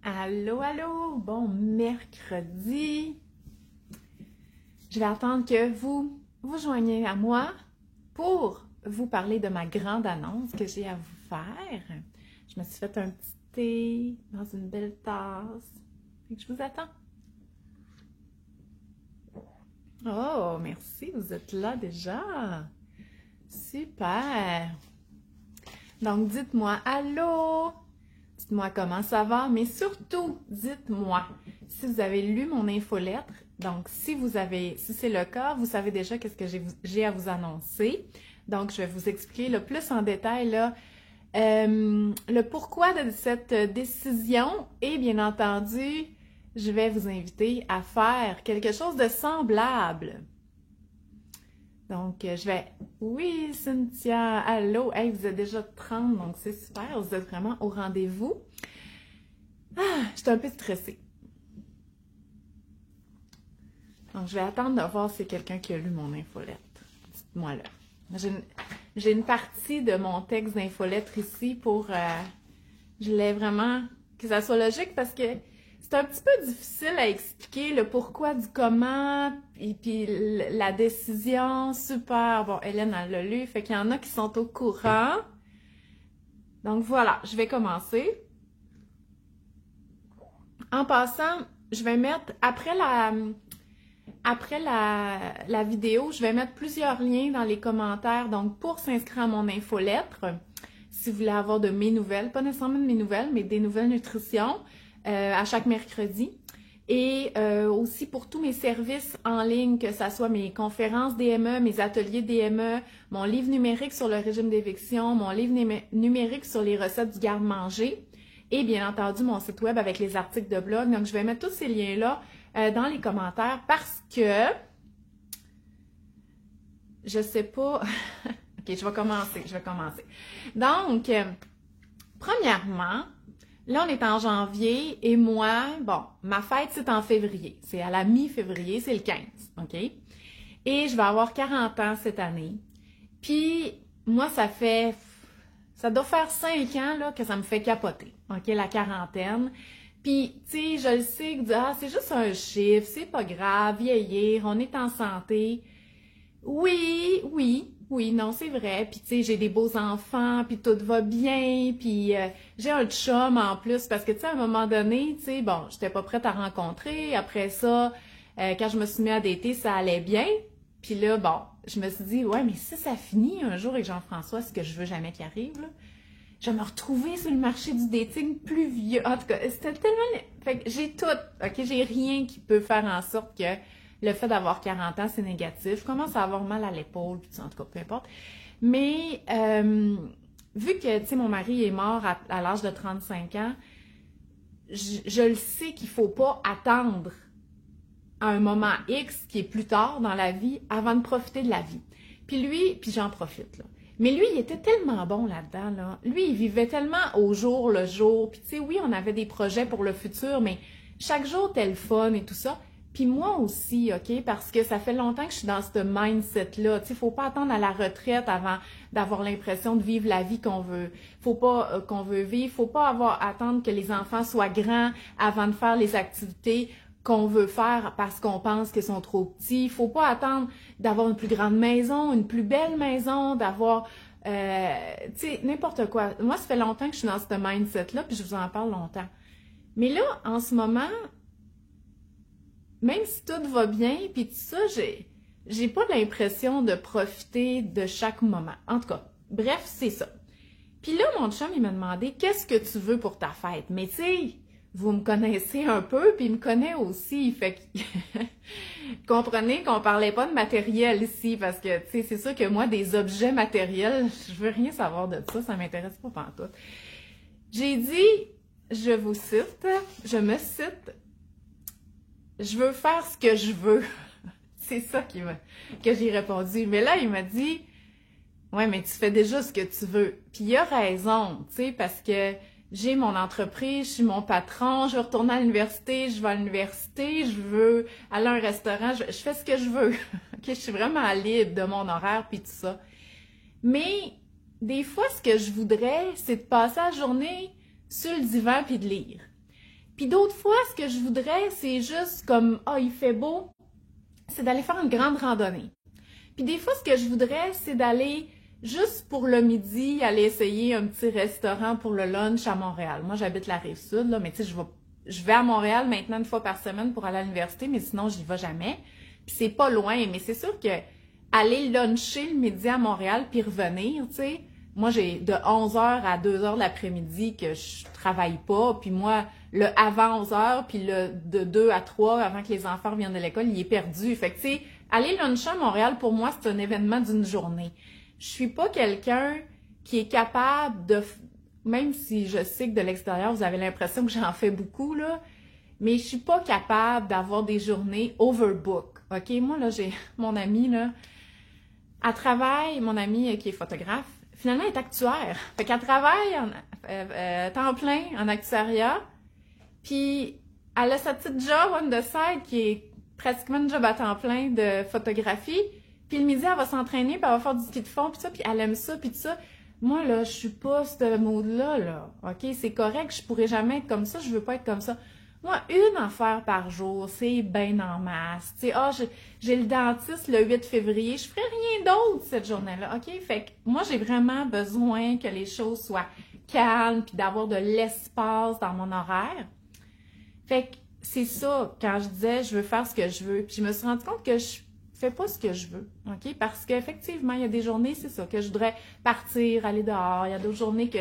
Allô, allô, bon mercredi. Je vais attendre que vous vous joigniez à moi pour vous parler de ma grande annonce que j'ai à vous faire. Je me suis fait un petit thé dans une belle tasse. Fait que je vous attends. Oh, merci, vous êtes là déjà. Super. Donc, dites-moi allô. Dites-moi comment ça va, mais surtout, dites-moi si vous avez lu mon infolettre. Donc, si c'est le cas, vous savez déjà qu'est-ce que j'ai à vous annoncer. Donc, je vais vous expliquer le plus en détail là, le pourquoi de cette décision et bien entendu, je vais vous inviter à faire quelque chose de semblable. Donc, je vais... Oui, Cynthia, allô! Hey, vous êtes déjà 30, donc c'est super, vous êtes vraiment au rendez-vous. Je suis un peu stressée. Donc, je vais attendre de voir si c'est quelqu'un qui a lu mon infolettre. Dites-moi là. J'ai une partie de mon texte d'infolettre ici pour... je voulais vraiment que ça soit logique parce que c'est un petit peu difficile à expliquer le pourquoi du comment et puis la décision. Super. Bon, Hélène, elle l'a lu, fait qu'il y en a qui sont au courant. Donc voilà, je vais commencer. En passant, je vais mettre, après la vidéo, je vais mettre plusieurs liens dans les commentaires. Donc, pour s'inscrire à mon infolettre, si vous voulez avoir de mes nouvelles, pas nécessairement de mes nouvelles, mais des nouvelles nutrition, à chaque mercredi. Et aussi pour tous mes services en ligne, que ce soit mes conférences DME, mes ateliers DME, mon livre numérique sur le régime d'éviction, mon livre numérique sur les recettes du garde-manger et bien entendu mon site web avec les articles de blog. Donc, je vais mettre tous ces liens-là dans les commentaires parce que je sais pas... OK, je vais commencer. Donc, premièrement, là, on est en janvier et moi, bon, ma fête, c'est en février. C'est à la mi-février, c'est le 15, OK? Et je vais avoir 40 ans cette année. Puis, moi, ça doit faire 5 ans là, que ça me fait capoter, OK, la quarantaine. Puis, tu sais, je le sais, c'est juste un chiffre, c'est pas grave, vieillir, on est en santé. Oui, non, c'est vrai. Puis, tu sais, j'ai des beaux enfants, puis tout va bien, puis j'ai un chum en plus, parce que, tu sais, à un moment donné, tu sais, bon, j'étais pas prête à rencontrer. Après ça, quand je me suis mis à dater, ça allait bien. Puis là, bon, je me suis dit, ouais, mais si ça finit un jour avec Jean-François, ce que je veux jamais qu'il arrive, là, je vais me retrouver sur le marché du dating plus vieux. En tout cas, c'était tellement... Fait que j'ai tout, OK? J'ai rien qui peut faire en sorte que le fait d'avoir 40 ans, c'est négatif. Je commence à avoir mal à l'épaule, puis en tout cas, peu importe. Mais, vu que, tu sais, mon mari est mort à l'âge de 35 ans, je le sais qu'il faut pas attendre à un moment X, qui est plus tard dans la vie, avant de profiter de la vie. Puis j'en profite, là. Mais lui, il était tellement bon là-dedans, là. Lui, il vivait tellement au jour le jour. Puis, tu sais, oui, on avait des projets pour le futur, mais chaque jour était le fun et tout ça. Puis moi aussi, OK, parce que ça fait longtemps que je suis dans ce mindset-là. Tu sais, faut pas attendre à la retraite avant d'avoir l'impression de vivre la vie qu'on veut. Faut pas qu'on veut vivre. Faut pas attendre que les enfants soient grands avant de faire les activités qu'on veut faire parce qu'on pense qu'ils sont trop petits. Faut pas attendre d'avoir une plus grande maison, une plus belle maison, d'avoir, tu sais, n'importe quoi. Moi, ça fait longtemps que je suis dans ce mindset-là, puis je vous en parle longtemps. Mais là, en ce moment, même si tout va bien, puis tout ça, j'ai pas l'impression de profiter de chaque moment. En tout cas, bref, c'est ça. Puis là, mon chum, il m'a demandé, qu'est-ce que tu veux pour ta fête? Mais tu sais, vous me connaissez un peu, puis il me connaît aussi, fait que comprenez qu'on parlait pas de matériel ici, parce que, tu sais, c'est sûr que moi, des objets matériels, je veux rien savoir de ça m'intéresse pas pantoute. J'ai dit, je me cite, je veux faire ce que je veux. C'est ça que j'ai répondu. Mais là, il m'a dit, ouais, mais tu fais déjà ce que tu veux. Puis il a raison, tu sais, parce que j'ai mon entreprise, je suis mon patron, je veux retourner à l'université, je vais à l'université, je veux aller à un restaurant, je fais ce que je veux. OK, je suis vraiment libre de mon horaire puis tout ça. Mais des fois, ce que je voudrais, c'est de passer la journée sur le divan puis de lire. Puis d'autres fois, ce que je voudrais, c'est juste comme, ah, il fait beau, c'est d'aller faire une grande randonnée. Puis des fois, ce que je voudrais, c'est d'aller juste pour le midi, aller essayer un petit restaurant pour le lunch à Montréal. Moi, j'habite la Rive-Sud, là, mais tu sais, je vais à Montréal maintenant une fois par semaine pour aller à l'université, mais sinon, j'y vais jamais. Puis c'est pas loin, mais c'est sûr que aller luncher le midi à Montréal puis revenir, tu sais, moi, j'ai de 11h à 2h de l'après-midi que je travaille pas, puis moi, le avant 11h, puis le de 2 à 3, avant que les enfants reviennent de l'école, il est perdu. Fait que, tu sais, aller luncher à Montréal, pour moi, c'est un événement d'une journée. Je suis pas quelqu'un qui est capable de, même si je sais que de l'extérieur, vous avez l'impression que j'en fais beaucoup, là, mais je suis pas capable d'avoir des journées overbook. OK? Moi, là, j'ai mon amie, là, elle travaille, mon amie qui est photographe, finalement, elle est actuaire. Fait qu'elle travaille temps plein en actuariat, puis elle a sa petite job on the side qui est pratiquement une job à temps plein de photographie. Puis le midi, elle va s'entraîner, puis elle va faire du ski de fond, puis ça, puis elle aime ça, puis tout ça. Moi, là, je suis pas ce mode-là, là. OK? C'est correct, je pourrais jamais être comme ça, je veux pas être comme ça. Moi, une affaire par jour, c'est bien en masse. Tu sais, j'ai le dentiste le 8 février, je ferai rien d'autre cette journée-là, OK? Fait que moi, j'ai vraiment besoin que les choses soient calmes, puis d'avoir de l'espace dans mon horaire. Fait que c'est ça, quand je disais, je veux faire ce que je veux. Puis je me suis rendu compte que je fais pas ce que je veux, OK? Parce qu'effectivement, il y a des journées, c'est ça, que je voudrais partir, aller dehors. Il y a d'autres journées que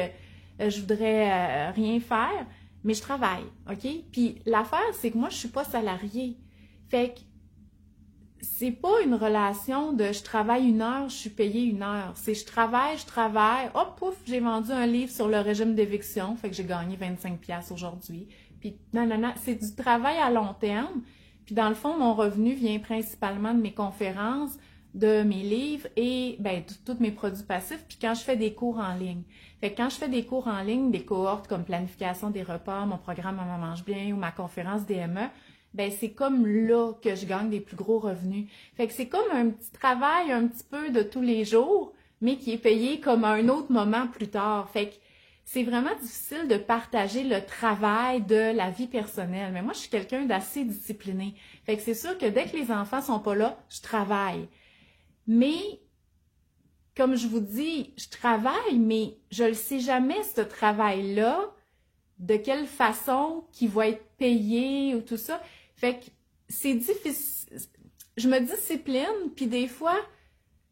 je voudrais rien faire, mais je travaille, OK? Puis l'affaire, c'est que moi, je suis pas salariée. Fait que c'est pas une relation de je travaille 1 heure, je suis payée 1 heure. C'est je travaille, hop, pouf, j'ai vendu un livre sur le régime d'éviction, fait que j'ai gagné 25$ aujourd'hui. Puis non, c'est du travail à long terme. Puis dans le fond, mon revenu vient principalement de mes conférences, de mes livres et ben, de tous mes produits passifs, puis quand je fais des cours en ligne. Fait que quand je fais des cours en ligne, des cohortes comme planification des repas, mon programme Maman mange bien ou ma conférence DME, ben c'est comme là que je gagne des plus gros revenus. Fait que c'est comme un petit travail un petit peu de tous les jours, mais qui est payé comme à un autre moment plus tard. Fait que c'est vraiment difficile de partager le travail de la vie personnelle. Mais moi, je suis quelqu'un d'assez discipliné. Fait que c'est sûr que dès que les enfants sont pas là, je travaille. Mais, comme je vous dis, je travaille, mais je ne sais jamais ce travail-là, de quelle façon qui va être payé ou tout ça. Fait que c'est difficile. Je me discipline, puis des fois,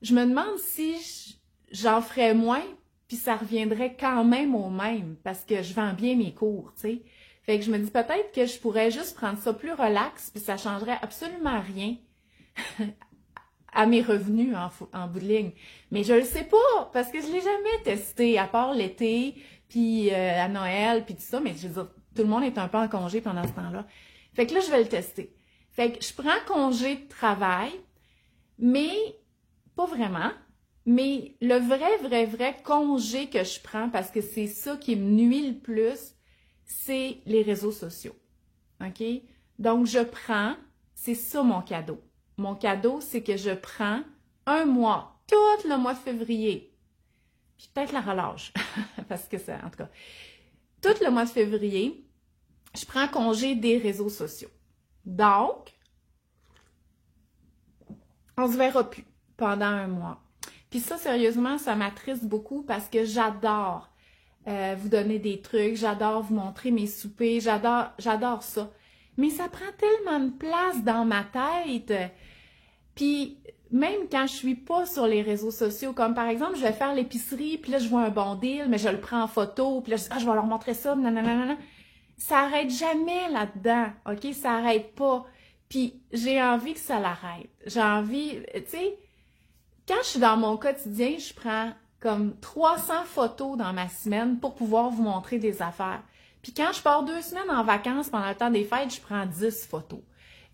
je me demande si j'en ferais moins, puis ça reviendrait quand même au même, parce que je vends bien mes cours, tu sais. Fait que je me dis peut-être que je pourrais juste prendre ça plus relax, puis ça changerait absolument rien à mes revenus en bout de ligne. Mais je le sais pas, parce que je l'ai jamais testé, à part l'été, puis à Noël, puis tout ça, mais je veux dire, tout le monde est un peu en congé pendant ce temps-là. Fait que là, je vais le tester. Fait que je prends congé de travail, mais pas vraiment. Mais le vrai congé que je prends, parce que c'est ça qui me nuit le plus, c'est les réseaux sociaux. OK? Donc, c'est ça mon cadeau. Mon cadeau, c'est que je prends un mois, tout le mois de février, puis peut-être la relâche, parce que ça, en tout cas, tout le mois de février, je prends congé des réseaux sociaux. Donc, on se verra plus pendant un mois. Puis ça, sérieusement, ça m'attriste beaucoup parce que j'adore vous donner des trucs, j'adore vous montrer mes soupers, j'adore ça. Mais ça prend tellement de place dans ma tête. Puis même quand je suis pas sur les réseaux sociaux, comme par exemple, je vais faire l'épicerie, puis là, je vois un bon deal, mais je le prends en photo, puis là, je dis, je vais leur montrer ça, nanana. Ça arrête jamais là-dedans, OK? Ça arrête pas. Puis j'ai envie que ça l'arrête. J'ai envie, tu sais, quand je suis dans mon quotidien, je prends comme 300 photos dans ma semaine pour pouvoir vous montrer des affaires. Puis quand je pars 2 semaines en vacances pendant le temps des fêtes, je prends 10 photos.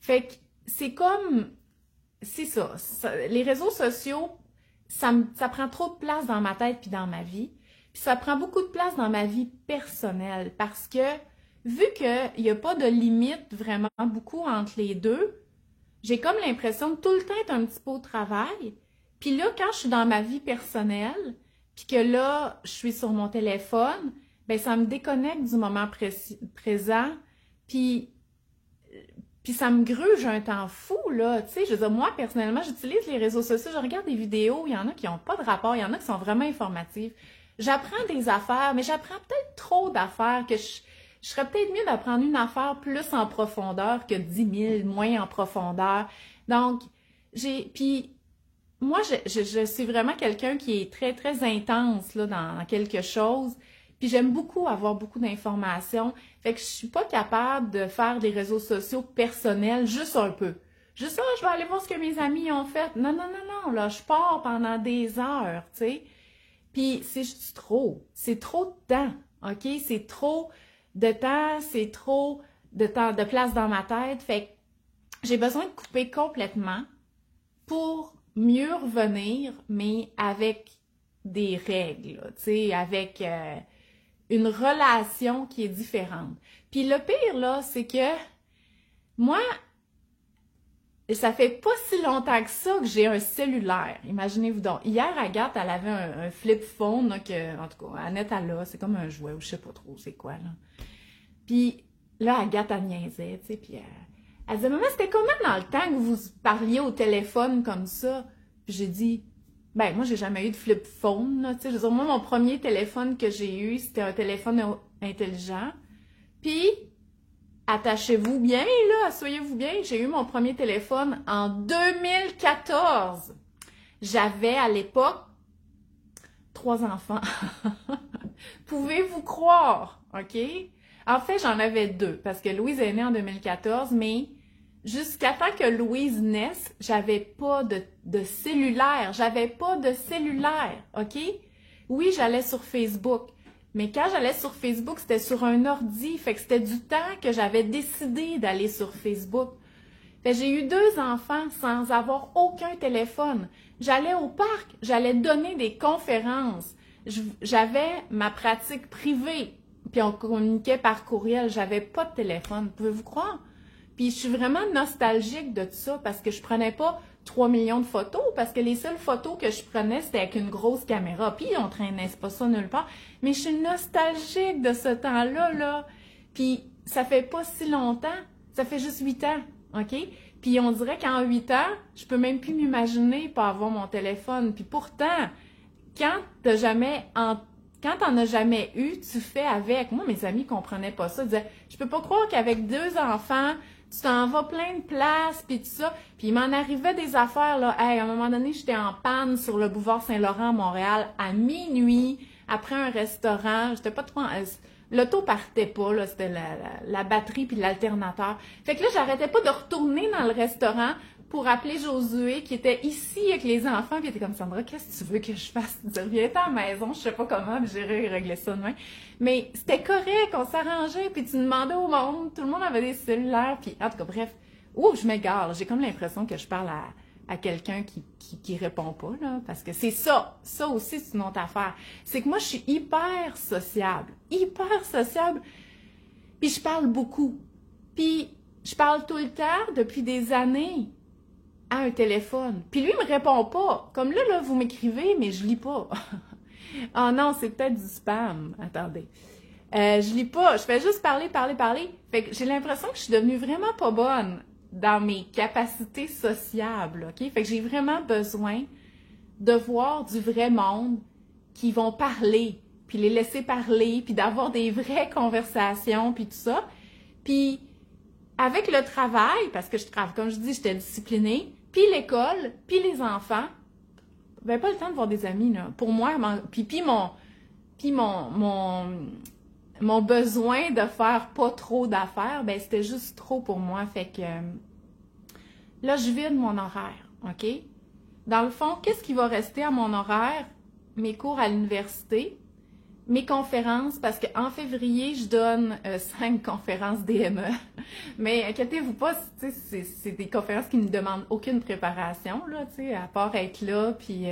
Fait que c'est comme, c'est ça. Les réseaux sociaux, ça prend trop de place dans ma tête puis dans ma vie. Puis ça prend beaucoup de place dans ma vie personnelle parce que vu qu'il n'y a pas de limite vraiment beaucoup entre les deux, j'ai comme l'impression de tout le temps être un petit peu au travail. Puis là, quand je suis dans ma vie personnelle, puis que là, je suis sur mon téléphone, ben ça me déconnecte du moment présent, Puis, puis ça me gruge un temps fou, là. Tu sais, je veux dire, moi, personnellement, j'utilise les réseaux sociaux, je regarde des vidéos, il y en a qui n'ont pas de rapport, il y en a qui sont vraiment informatives. J'apprends des affaires, mais j'apprends peut-être trop d'affaires que je serais peut-être mieux d'apprendre une affaire plus en profondeur que 10 000 moins en profondeur. Donc, puis moi, je suis vraiment quelqu'un qui est très, très intense là, dans quelque chose. Puis j'aime beaucoup avoir beaucoup d'informations. Fait que je suis pas capable de faire des réseaux sociaux personnels juste un peu. Juste, je vais aller voir ce que mes amis ont fait. Non, non, non, non, là, je pars pendant des heures, tu sais. Puis c'est juste trop. C'est trop de temps, OK? C'est trop de temps, c'est trop de temps, de place dans ma tête. Fait que j'ai besoin de couper complètement pour mieux revenir, mais avec des règles, tu sais, avec une relation qui est différente. Puis le pire, là, c'est que moi, ça fait pas si longtemps que ça que j'ai un cellulaire. Imaginez-vous donc. Hier, Agathe, elle avait un flip phone, là, que, en tout cas, Annette, elle a, c'est comme un jouet, ou je sais pas trop c'est quoi, là. Puis là, Agathe, elle niaisait, tu sais, puis elle disait, maman, c'était comment dans le temps que vous parliez au téléphone comme ça? Puis j'ai dit, ben, moi, j'ai jamais eu de flip phone, là, tu sais. Je veux dire, moi, mon premier téléphone que j'ai eu, c'était un téléphone intelligent. Puis, attachez-vous bien, là, asseyez-vous bien, j'ai eu mon premier téléphone en 2014. J'avais, à l'époque, 3 enfants. Pouvez-vous croire, OK? En fait, j'en avais 2, parce que Louise est née en 2014, mais jusqu'à temps que Louise naisse, j'avais pas de cellulaire. J'avais pas de cellulaire, OK? Oui, j'allais sur Facebook. Mais quand j'allais sur Facebook, c'était sur un ordi. Fait que c'était du temps que j'avais décidé d'aller sur Facebook. Fait que j'ai eu 2 enfants sans avoir aucun téléphone. J'allais au parc, j'allais donner des conférences. J'avais ma pratique privée. Puis on communiquait par courriel. J'avais pas de téléphone. Pouvez-vous croire? Puis je suis vraiment nostalgique de tout ça parce que je prenais pas 3 millions de photos parce que les seules photos que je prenais, c'était avec une grosse caméra. Puis on traînait pas ça nulle part. Mais je suis nostalgique de ce temps-là, là. Puis ça fait pas si longtemps. Ça fait juste 8 ans, OK? Puis on dirait qu'en 8 ans, je peux même plus m'imaginer pas avoir mon téléphone. Puis pourtant, quand t'en as jamais eu, tu fais avec. Moi, mes amis comprenaient pas ça. Ils disaient, je peux pas croire qu'avec 2 enfants, tu t'en vas plein de places, puis tout ça. Puis il m'en arrivait des affaires, là. Hey, à un moment donné, j'étais en panne sur le boulevard Saint-Laurent à Montréal à minuit, après un restaurant. J'étais pas trop... L'auto partait pas, là. C'était la batterie puis l'alternateur. Fait que là, j'arrêtais pas de retourner dans le restaurant pour appeler Josué, qui était ici avec les enfants, puis il était comme, Sandra, qu'est-ce que tu veux que je fasse? Il disait, viens à la maison, je sais pas comment, puis j'ai réglé ça demain. Mais c'était correct, on s'arrangeait, puis tu demandais au monde, tout le monde avait des cellulaires, puis en tout cas, bref, je m'égare, j'ai comme l'impression que je parle à quelqu'un qui répond pas, là, parce que c'est ça aussi, c'est une autre affaire. C'est que moi, je suis hyper sociable, puis je parle beaucoup, puis je parle tout le temps, depuis des années, à un téléphone. Puis lui, il me répond pas. Comme là, vous m'écrivez, mais je lis pas. Oh non, c'est peut-être du spam. Attendez. Je lis pas. Je fais juste parler. Fait que j'ai l'impression que je suis devenue vraiment pas bonne dans mes capacités sociables, OK? Fait que j'ai vraiment besoin de voir du vrai monde qui vont parler, puis les laisser parler, puis d'avoir des vraies conversations, puis tout ça. Puis avec le travail, parce que je travaille, comme je dis, j'étais disciplinée, puis l'école, puis les enfants, ben pas le temps de voir des amis, là. Pour moi, mon besoin de faire pas trop d'affaires, ben c'était juste trop pour moi. Fait que là, je vide mon horaire, OK? Dans le fond, qu'est-ce qui va rester à mon horaire? Mes cours à l'université, mes conférences, parce qu'en février, je donne 5 conférences DME. Mais inquiétez-vous pas, c'est des conférences qui ne demandent aucune préparation, là, à part être là, puis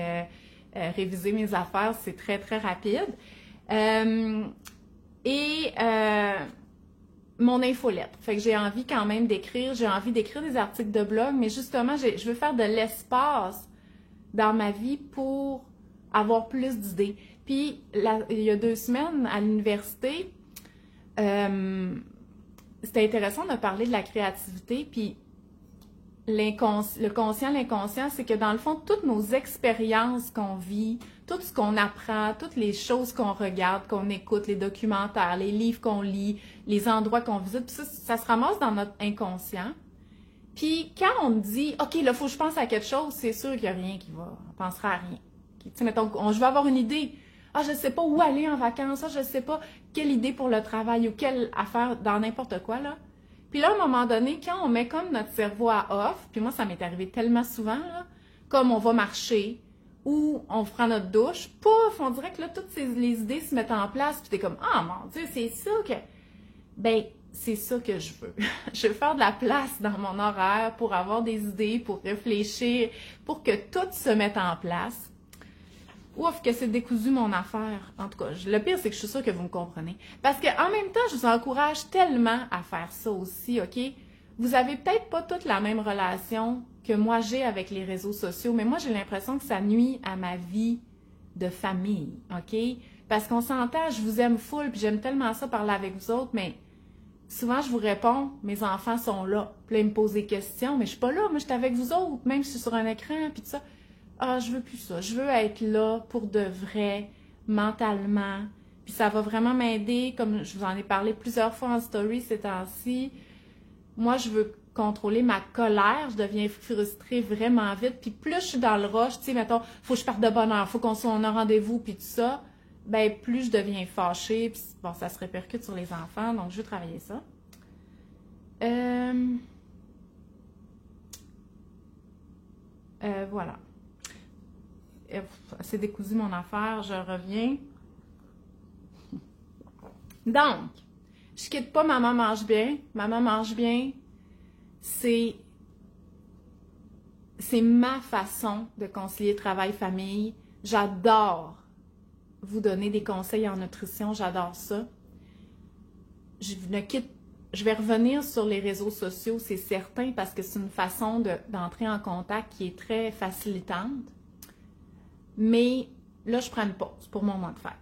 réviser mes affaires, c'est très, très rapide. Mon infolettre. Fait que j'ai envie quand même d'écrire, j'ai envie d'écrire des articles de blog, mais justement, je veux faire de l'espace dans ma vie pour avoir plus d'idées. Puis, il y a 2 semaines, à l'université, c'était intéressant de parler de la créativité, puis le conscient, l'inconscient, c'est que dans le fond, toutes nos expériences qu'on vit, tout ce qu'on apprend, toutes les choses qu'on regarde, qu'on écoute, les documentaires, les livres qu'on lit, les endroits qu'on visite, puis ça se ramasse dans notre inconscient. Puis quand on me dit, OK, là, faut que je pense à quelque chose, c'est sûr qu'il n'y a rien qui va, on pensera à rien. Tu sais, mettons, je veux avoir une idée. Ah, je sais pas où aller en vacances, ah, je sais pas quelle idée pour le travail ou quelle affaire dans n'importe quoi, là. Puis là, à un moment donné, quand on met comme notre cerveau à off, puis moi, ça m'est arrivé tellement souvent, là, comme on va marcher ou on prend notre douche, pouf, on dirait que là, toutes les idées se mettent en place, puis t'es comme, ah, mon Dieu, c'est ça que... Ben, c'est ça que je veux. Je veux faire de la place dans mon horaire pour avoir des idées, pour réfléchir, pour que tout se mette en place. Ouf, que c'est décousu mon affaire. En tout cas, le pire, c'est que je suis sûre que vous me comprenez. Parce qu'en même temps, je vous encourage tellement à faire ça aussi, OK? Vous avez peut-être pas toute la même relation que moi j'ai avec les réseaux sociaux, mais moi, j'ai l'impression que ça nuit à ma vie de famille, OK? Parce qu'on s'entend, je vous aime full, puis j'aime tellement ça parler avec vous autres, mais souvent, je vous réponds, mes enfants sont là. Puis là, ils me posent des questions, mais je suis pas là, moi, je suis avec vous autres, même si je suis sur un écran, puis tout ça. Ah, je veux plus ça. Je veux être là pour de vrai, mentalement. Puis ça va vraiment m'aider, comme je vous en ai parlé plusieurs fois en story ces temps-ci. Moi, je veux contrôler ma colère. Je deviens frustrée vraiment vite. Puis plus je suis dans le rush, tu sais, mettons, faut que je parte de bonne heure, faut qu'on soit en rendez-vous, puis tout ça, ben plus je deviens fâchée. Puis bon, ça se répercute sur les enfants, donc je veux travailler ça. Voilà. C'est décousu mon affaire, je reviens. Donc, je quitte pas Maman mange bien. Maman mange bien, c'est ma façon de concilier travail-famille. J'adore vous donner des conseils en nutrition, j'adore ça. Je vais revenir sur les réseaux sociaux, c'est certain, parce que c'est une façon d'entrer en contact qui est très facilitante. Mais là, je prends une pause pour mon moment de fête.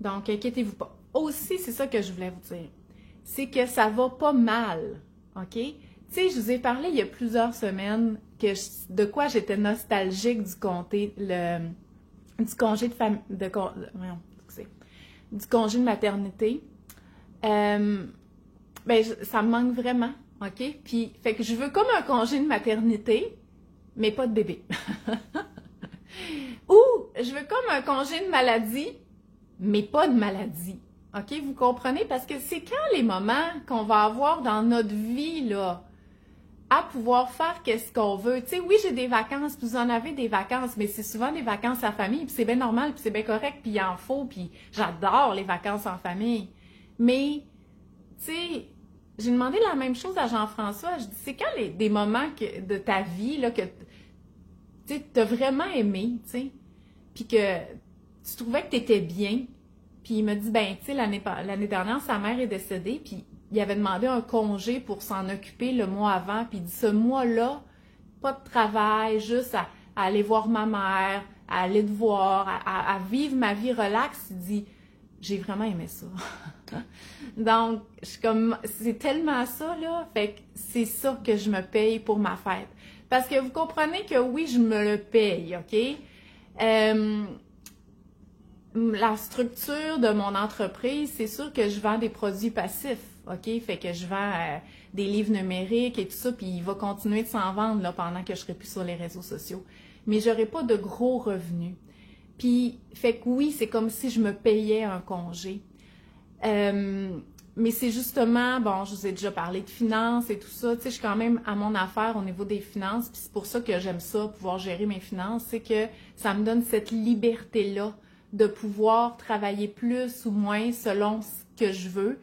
Donc, inquiétez-vous pas. Aussi, c'est ça que je voulais vous dire. C'est que ça va pas mal, OK? Tu sais, je vous ai parlé il y a plusieurs semaines de quoi j'étais nostalgique du congé du congé de maternité. Ça me manque vraiment, OK? Puis, fait que je veux comme un congé de maternité, mais pas de bébé. Ou je veux comme un congé de maladie, mais pas de maladie. OK? Vous comprenez? Parce que c'est quand les moments qu'on va avoir dans notre vie, là, à pouvoir faire qu'est-ce qu'on veut. Tu sais, oui, j'ai des vacances, puis vous en avez des vacances, mais c'est souvent des vacances en famille, puis c'est bien normal, puis c'est bien correct, puis il en faut, puis j'adore les vacances en famille. Mais, tu sais, j'ai demandé la même chose à Jean-François. Je dis, c'est quand des moments de ta vie, là, que tu t'as vraiment aimé, tu sais, puis que tu trouvais que tu étais bien. Puis il m'a dit, ben, tu sais, l'année dernière, sa mère est décédée, puis il avait demandé un congé pour s'en occuper le mois avant, puis il dit, ce mois-là, pas de travail, juste à aller voir ma mère, à aller te voir, à vivre ma vie relax. Il dit, j'ai vraiment aimé ça. Donc, je suis comme, c'est tellement ça, là, fait que c'est ça que je me paye pour ma fête. Parce que vous comprenez que oui, je me le paye, OK? La structure de mon entreprise, c'est sûr que je vends des produits passifs, OK? Fait que je vends des livres numériques et tout ça, puis il va continuer de s'en vendre là, pendant que je serai plus sur les réseaux sociaux. Mais j'aurai pas de gros revenus. Puis, fait que oui, c'est comme si je me payais un congé. Mais c'est justement, bon, je vous ai déjà parlé de finances et tout ça, tu sais, je suis quand même à mon affaire au niveau des finances, puis c'est pour ça que j'aime ça, pouvoir gérer mes finances, c'est que ça me donne cette liberté-là de pouvoir travailler plus ou moins selon ce que je veux.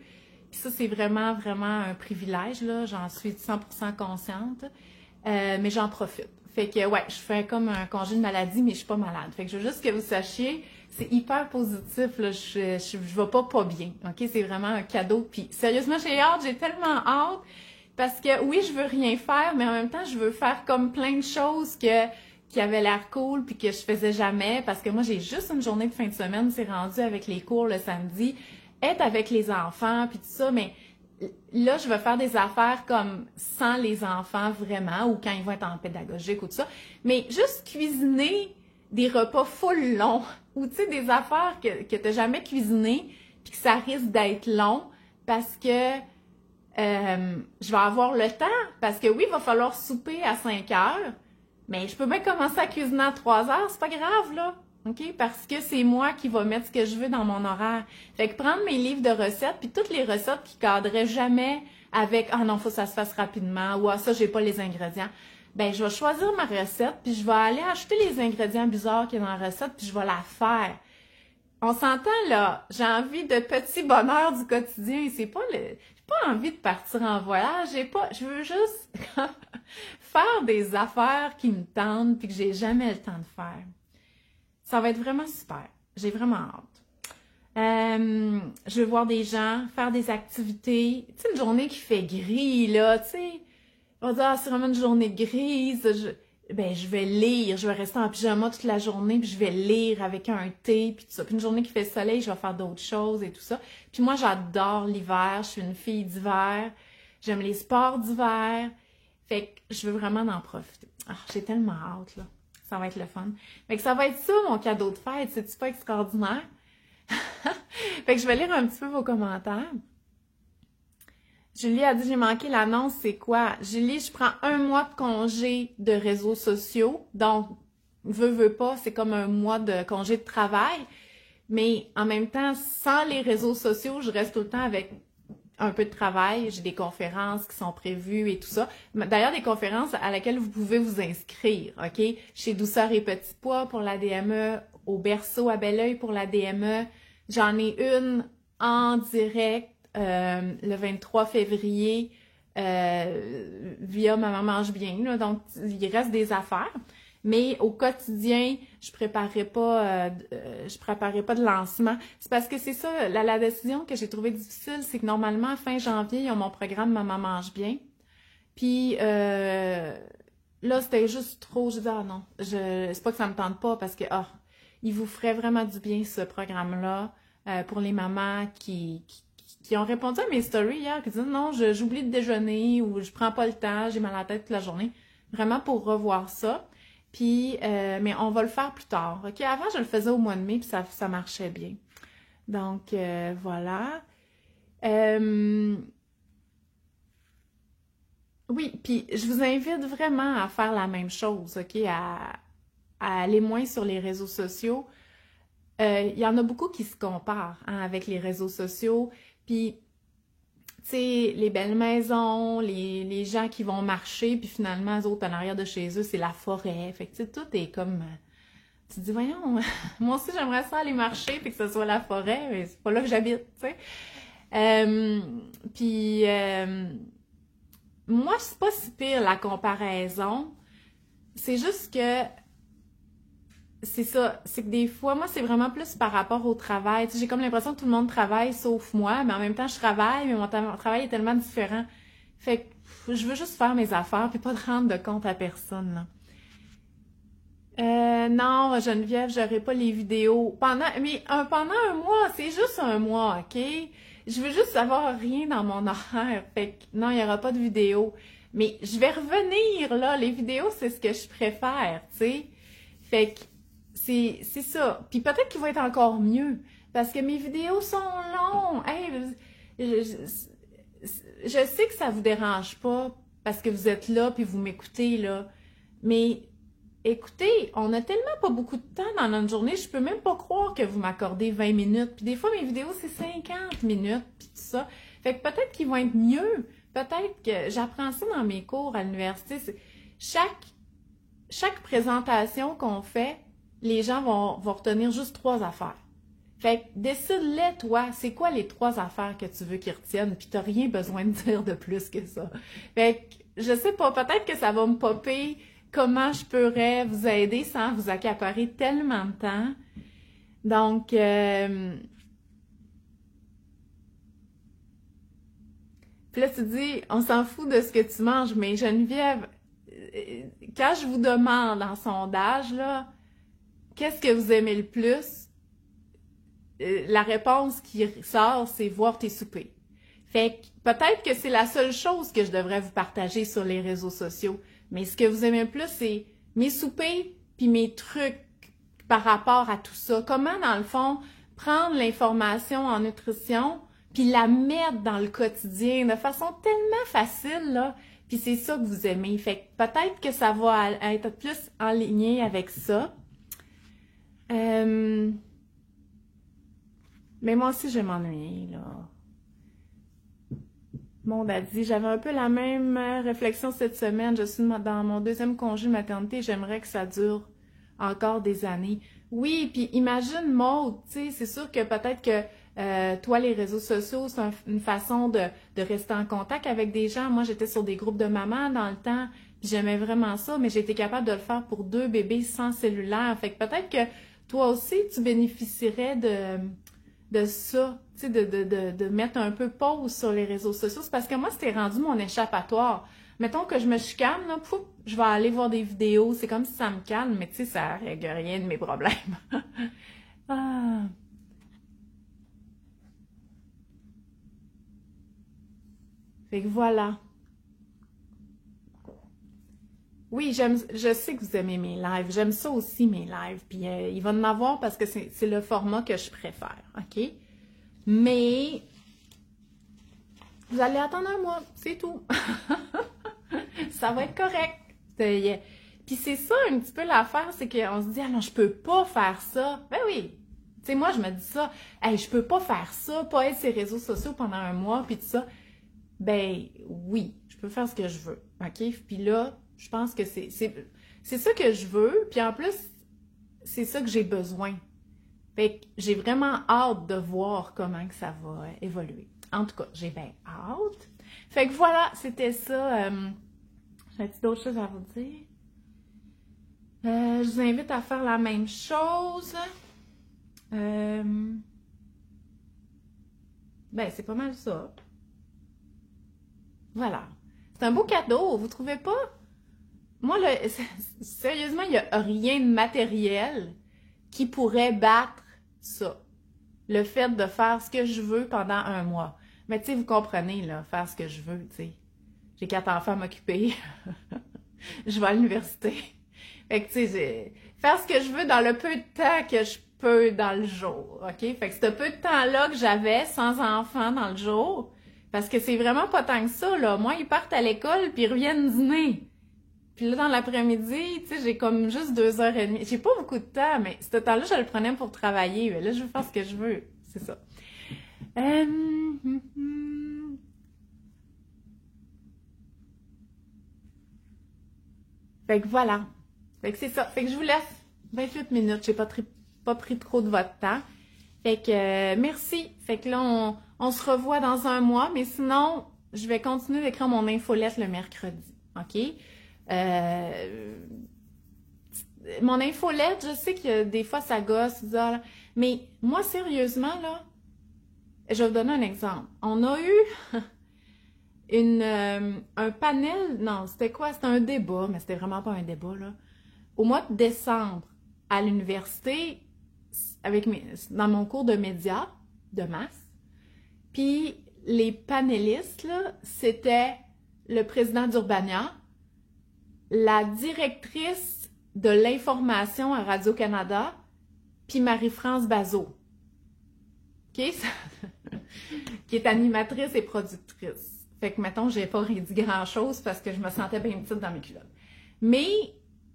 Puis ça, c'est vraiment, vraiment un privilège, là, j'en suis 100% consciente, mais j'en profite. Fait que, ouais, je fais comme un congé de maladie, mais je suis pas malade. Fait que je veux juste que vous sachiez, c'est hyper positif, là, je vais pas bien, OK? C'est vraiment un cadeau. Puis, sérieusement, j'ai tellement hâte, parce que, oui, je veux rien faire, mais en même temps, je veux faire comme plein de choses qui avaient l'air cool, puis que je faisais jamais, parce que moi, j'ai juste une journée de fin de semaine, c'est rendu avec les cours le samedi, être avec les enfants, puis tout ça, mais là, je vais faire des affaires comme sans les enfants vraiment, ou quand ils vont être en pédagogique ou tout ça. Mais juste cuisiner des repas full longs, ou tu sais, des affaires que t'as jamais cuisinées, puis que ça risque d'être long, parce que je vais avoir le temps, parce que oui, il va falloir souper à 5 heures, mais je peux bien commencer à cuisiner à 3 heures, c'est pas grave, là. OK? Parce que c'est moi qui va mettre ce que je veux dans mon horaire. Fait que prendre mes livres de recettes, puis toutes les recettes qui cadraient jamais avec « Ah non, faut que ça se fasse rapidement » ou « Ah, ça, j'ai pas les ingrédients », ben je vais choisir ma recette, puis je vais aller acheter les ingrédients bizarres qu'il y a dans la recette, puis je vais la faire. On s'entend, là, j'ai envie de petits bonheurs du quotidien, j'ai pas envie de partir en voyage, je veux juste faire des affaires qui me tentent, puis que j'ai jamais le temps de faire. Ça va être vraiment super. J'ai vraiment hâte. Je veux voir des gens, faire des activités. Tu sais, une journée qui fait gris, là, tu sais. On va dire, ah, c'est vraiment une journée grise. Je vais lire. Je vais rester en pyjama toute la journée, puis je vais lire avec un thé, puis tout ça. Puis une journée qui fait soleil, je vais faire d'autres choses et tout ça. Puis moi, j'adore l'hiver. Je suis une fille d'hiver. J'aime les sports d'hiver. Fait que je veux vraiment en profiter. Ah, j'ai tellement hâte, là. Ça va être le fun. Fait que ça va être ça, mon cadeau de fête. C'est-tu pas extraordinaire? Fait que je vais lire un petit peu vos commentaires. Julie a dit, j'ai manqué l'annonce, c'est quoi? Julie, je prends 1 mois de congé de réseaux sociaux. Donc, veux pas, c'est comme 1 mois de congé de travail. Mais en même temps, sans les réseaux sociaux, je reste tout le temps avec un peu de travail, j'ai des conférences qui sont prévues et tout ça. D'ailleurs, des conférences à laquelle vous pouvez vous inscrire, OK? Chez Douceur et Petit Pois pour la DME, au Berceau à Belleuil pour la DME. J'en ai une en direct le 23 février via Maman mange bien, là, donc il reste des affaires. Mais au quotidien, je préparais pas de lancement. C'est parce que c'est ça, la décision que j'ai trouvée difficile, c'est que normalement, fin janvier, ils ont mon programme Maman mange bien. Puis là, c'était juste trop. Je dis, ah non, c'est pas que ça me tente pas, parce que il vous ferait vraiment du bien, ce programme-là, pour les mamans qui ont répondu à mes stories hier, qui disaient non, j'oublie de déjeuner, ou je prends pas le temps, j'ai mal à la tête toute la journée. Vraiment pour revoir ça. Puis, mais on va le faire plus tard. OK? Avant, je le faisais au mois de mai, puis ça marchait bien. Donc, voilà. Oui, puis je vous invite vraiment à faire la même chose, OK? À aller moins sur les réseaux sociaux. Il y en a beaucoup qui se comparent, hein, avec les réseaux sociaux. Puis, tu sais, les belles maisons, les gens qui vont marcher, puis finalement, eux autres, en arrière de chez eux, c'est la forêt. Fait que, tu sais, tout est comme... Tu te dis, voyons, moi aussi, j'aimerais ça aller marcher, puis que ce soit la forêt, mais c'est pas là que j'habite, tu sais. Puis, moi, c'est pas si pire, la comparaison. C'est juste que... C'est ça, c'est que des fois, moi, c'est vraiment plus par rapport au travail. Tu sais, j'ai comme l'impression que tout le monde travaille sauf moi, mais en même temps, je travaille, mais mon travail est tellement différent. Fait que je veux juste faire mes affaires, puis pas de rendre de compte à personne, là. Non, Geneviève, j'aurai pas les vidéos. Pendant un mois, c'est juste un mois, OK? Je veux juste avoir rien dans mon horaire. Fait que non, il y aura pas de vidéos. Mais je vais revenir, là. Les vidéos, c'est ce que je préfère, tu sais. Fait que c'est ça. Puis peut-être qu'il va être encore mieux, parce que mes vidéos sont longues. Hey, je sais que ça vous dérange pas, parce que vous êtes là, puis vous m'écoutez, là. Mais écoutez, on a tellement pas beaucoup de temps dans notre journée, je peux même pas croire que vous m'accordez 20 minutes. Puis des fois, mes vidéos, c'est 50 minutes, puis tout ça. Fait que peut-être qu'ils vont être mieux. Peut-être que j'apprends ça dans mes cours à l'université. Chaque présentation qu'on fait, les gens vont retenir juste 3 affaires. Fait que décide-les, toi, c'est quoi les 3 affaires que tu veux qu'ils retiennent, puis t'as rien besoin de dire de plus que ça. Fait que, je sais pas, peut-être que ça va me popper comment je pourrais vous aider sans vous accaparer tellement de temps. Donc, puis là, tu dis, on s'en fout de ce que tu manges, mais Geneviève, quand je vous demande en sondage, là, qu'est-ce que vous aimez le plus? La réponse qui sort, c'est voir tes soupers. Fait que peut-être que c'est la seule chose que je devrais vous partager sur les réseaux sociaux. Mais ce que vous aimez le plus, c'est mes soupers puis mes trucs par rapport à tout ça. Comment, dans le fond, prendre l'information en nutrition puis la mettre dans le quotidien de façon tellement facile, là. Puis c'est ça que vous aimez. Fait que peut-être que ça va être plus en ligne avec ça. Mais moi aussi, je m'ennuie, là. Monde a dit, j'avais un peu la même réflexion cette semaine. Je suis dans mon deuxième congé de maternité. J'aimerais que ça dure encore des années. Oui, puis imagine, Maud, tu sais, c'est sûr que peut-être que toi, les réseaux sociaux, c'est une façon de rester en contact avec des gens. Moi, j'étais sur des groupes de mamans dans le temps, puis j'aimais vraiment ça, mais j'ai été capable de le faire pour 2 bébés sans cellulaire. Fait que peut-être que toi aussi, tu bénéficierais de ça, tu sais, de mettre un peu pause sur les réseaux sociaux. C'est parce que moi, c'était rendu mon échappatoire. Mettons que je me chicane, là, pouf, je vais aller voir des vidéos. C'est comme si ça me calme, mais tu sais, ça règle rien de mes problèmes. Ah. Fait que voilà. Oui, je sais que vous aimez mes lives. J'aime ça aussi, mes lives. Puis il va en avoir parce que c'est le format que je préfère, OK? Mais vous allez attendre un mois, c'est tout. Ça va être correct. Puis c'est ça un petit peu l'affaire, c'est qu'on se dit, ah non, je peux pas faire ça. Ben oui. Tu sais, moi, je me dis ça, hey, je peux pas faire ça, pas être sur les réseaux sociaux pendant un mois, puis tout ça. Ben oui, je peux faire ce que je veux, OK? Puis là, je pense que c'est ça que je veux, puis en plus, c'est ça que j'ai besoin. Fait que j'ai vraiment hâte de voir comment que ça va évoluer. En tout cas, j'ai bien hâte. Fait que voilà, c'était ça. J'ai-tu d'autres choses à vous dire? Je vous invite à faire la même chose. Ben, c'est pas mal ça. Voilà. C'est un beau cadeau, vous trouvez pas? Moi, sérieusement, il n'y a rien de matériel qui pourrait battre ça. Le fait de faire ce que je veux pendant un mois. Mais tu sais, vous comprenez, là, faire ce que je veux, tu sais. J'ai 4 enfants à m'occuper. Je vais à l'université. Fait que, tu sais, faire ce que je veux dans le peu de temps que je peux dans le jour, OK? Fait que ce peu de temps-là que j'avais sans enfants dans le jour, parce que c'est vraiment pas tant que ça, là. Moi, ils partent à l'école puis ils reviennent dîner. Puis là, dans l'après-midi, tu sais, j'ai comme juste 2h30. J'ai pas beaucoup de temps, mais ce temps-là, je le prenais pour travailler. Mais là, je veux faire ce que je veux. C'est ça. Fait que voilà. Fait que c'est ça. Fait que je vous laisse 28 minutes. J'ai pas pris trop de votre temps. Fait que merci. Fait que là, on se revoit dans un mois. Mais sinon, je vais continuer d'écrire mon infolette le mercredi. OK? Mon infolette, je sais que des fois ça gosse, mais moi, sérieusement, là, je vais vous donner un exemple. On a eu un panel, non, c'était quoi? C'était un débat, mais c'était vraiment pas un débat, là. Au mois de décembre, à l'université, dans mon cours de médias, de maths, puis les panélistes, là, c'était le président d'Urbania, la directrice de l'information à Radio-Canada, puis Marie-France Bazot, OK? Qui est animatrice et productrice. Fait que, mettons, j'ai pas dit grand-chose parce que je me sentais bien petite dans mes culottes. Mais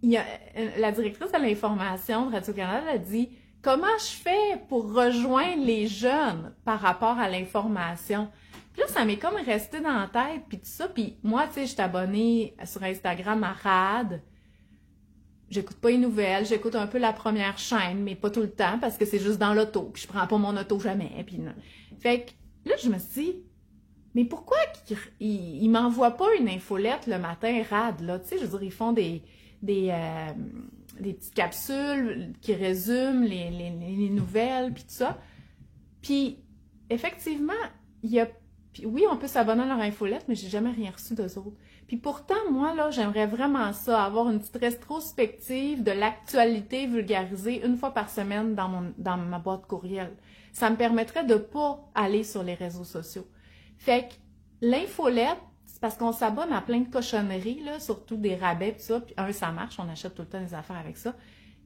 la directrice de l'information de Radio-Canada a dit « Comment je fais pour rejoindre les jeunes par rapport à l'information? » Puis là, ça m'est comme resté dans la tête, puis tout ça. Puis moi, tu sais, je suis abonnée sur Instagram à RAD. J'écoute pas les nouvelles, j'écoute un peu la première chaîne, mais pas tout le temps, parce que c'est juste dans l'auto, puis je prends pas mon auto jamais, puis non. Fait que là, je me suis dit, mais pourquoi ils m'envoient pas une infolette le matin, RAD, là? Tu sais, je veux dire, ils font des petites capsules qui résument les nouvelles, puis tout ça. Puis, effectivement, oui, on peut s'abonner à leur infolette, mais j'ai jamais rien reçu d'eux autres. Puis pourtant, moi, là, j'aimerais vraiment ça, avoir une petite rétrospective de l'actualité vulgarisée une fois par semaine dans ma boîte courriel. Ça me permettrait de pas aller sur les réseaux sociaux. Fait que l'infolette, c'est parce qu'on s'abonne à plein de cochonneries, là, surtout des rabais, pis ça. Puis un, ça marche, on achète tout le temps des affaires avec ça.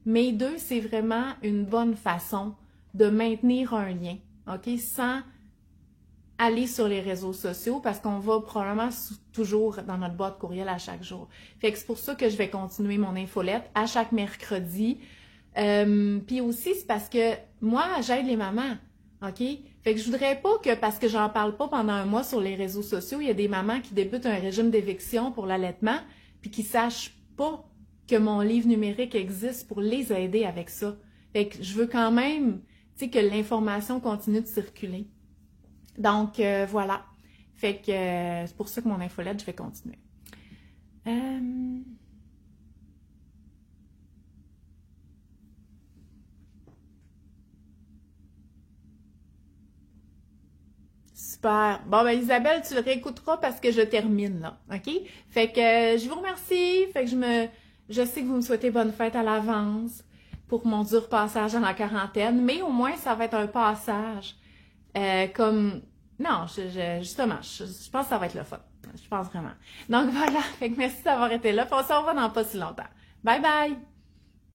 Mais deux, c'est vraiment une bonne façon de maintenir un lien, OK? Sans aller sur les réseaux sociaux parce qu'on va probablement toujours dans notre boîte courriel à chaque jour. Fait que c'est pour ça que je vais continuer mon infolette à chaque mercredi. Puis aussi, c'est parce que moi, j'aide les mamans, OK? Fait que je voudrais pas que, parce que j'en parle pas pendant un mois sur les réseaux sociaux, il y a des mamans qui débutent un régime d'éviction pour l'allaitement puis qui sachent pas que mon livre numérique existe pour les aider avec ça. Fait que je veux quand même, tu sais, que l'information continue de circuler. Donc, voilà. Fait que c'est pour ça que mon infolette, je vais continuer. Super. Bon, ben Isabelle, tu le réécouteras parce que je termine là, OK? Fait que je vous remercie. Fait que je sais que vous me souhaitez bonne fête à l'avance pour mon dur passage dans la quarantaine, mais au moins, ça va être un passage comme... Non, justement, je pense que ça va être le fun. Je pense vraiment. Donc voilà, fait que merci d'avoir été là. Puis on se revoit dans pas si longtemps. Bye bye!